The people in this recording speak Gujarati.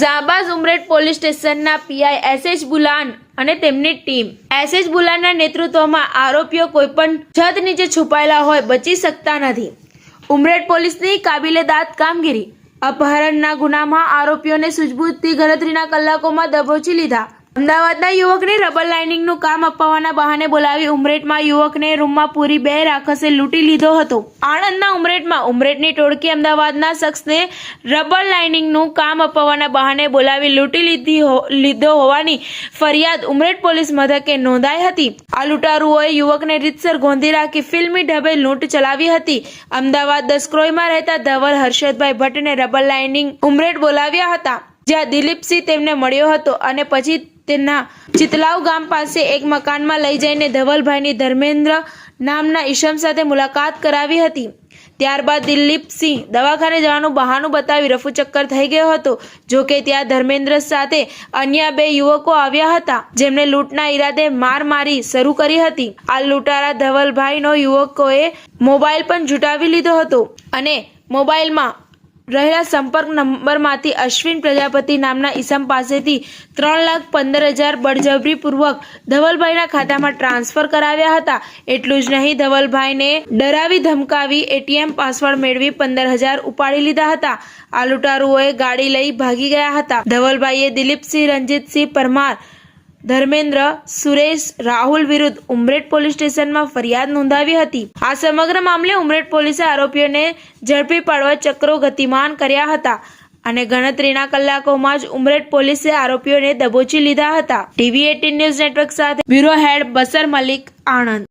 જાબાઝ ઉમરેઠ પોલીસ સ્ટેશનના પીઆઈ એસએચ બુલાન અને તેમની ટીમ એસએચ બુલાનના નેતૃત્વમાં આરોપીઓ કોઈપણ છત નીચે છુપાયેલા હોય બચી શકતા નથી। ઉમરેઠ પોલીસની કાબિલે-દાદ કામગીરી। અપહરણના ગુનામાં આરોપીઓને સૂઝબૂછથી ગણતરીના કલાકોમાં દબોચી લીધા। અમદાવાદના યુવકને રબર લાઇનિંગનું કામ અપાવવાના બહાને બોલાવી ઉમરેઠમાં યુવકને રૂમમાં પૂરી બે રાક્ષસે લૂંટી લીધો હતો। આણંદના ઉમરેઠમાં ઉમરેઠની ટોળકી અમદાવાદના શખ્સને રબર લાઇનિંગનું કામ અપાવવાના બહાને બોલાવી લૂંટી લીધો હોવાની ફરિયાદ ઉમરેઠ પોલીસ મથકે નોંધાઈ હતી। આ લૂંટારુઓએ યુવકને રીતસર ગોંધી રાખી ફિલ્મી ઢબે લૂંટ ચલાવી હતી। અમદાવાદ દસક્રોઈમાં રહેતા ધવલ હર્ષદભાઈ ભટ્ટને રબર લાઇનિંગ ઉમરેઠ બોલાવ્યા હતા, જ્યાં દિલીપસિંહ તેમને મળ્યો હતો અને પછી તેના ચિતલાવ ગામ પાસે એક મકાનમાં લઈ જઈને ધવલભાઈની ધર્મેન્દ્ર નામના ઈસમ સાથે મુલાકાત કરાવી હતી। ત્યારબાદ દિલીપસિંહ દવાખાને જવાનું બહાનું બતાવી રફુચક્કર થઈ ગયો હતો। જો કે ત્યાં ધર્મેન્દ્ર સાથે અન્ય બે યુવકો આવ્યા હતા, જેમને લૂંટના ઈરાદે મારી શરૂ કરી હતી। આ લૂંટારા ધવલભાઈનો યુવકોએ મોબાઈલ પણ ઝૂંટાવી લીધો હતો અને મોબાઈલમાં રહેલા સંપર્ક નંબરમાંથી અશ્વિન પ્રજાપતિ નામના ઈસમ પાસેથી 3,15,000 બળજબરીપૂર્વક ધવલભાઈના ખાતામાં ટ્રાન્સફર કરાવ્યા હતા। એટલું જ નહીં, ધવલભાઈને ડરાવી ધમકાવી એટીએમ પાસવર્ડ મેળવી 15,000 ઉપાડી લીધા હતા। આ લૂંટારુઓએ ગાડી લઈ ભાગી ગયા હતા। ધવલભાઈએ દિલીપસિંહ, રંજીતસિંહ પરમાર, ધર્મેન્દ્ર, સુરેશ, રાહુલ વિરુદ્ધ ઉમરેઠ પોલીસ સ્ટેશનમાં ફરિયાદ નોંધાવી હતી। આ સમગ્ર મામલે ઉમરેઠ પોલીસે આરોપીઓને ઝડપી પાડવા ચક્રો ગતિમાન કર્યા હતા અને ગણતરીના કલાકોમાં જ ઉમરેઠ પોલીસે આરોપીઓને દબોચી લીધા હતા। TV18 ન્યૂઝ નેટવર્ક સાથે બ્યુરો હેડ બસર મલિક, આણંદ।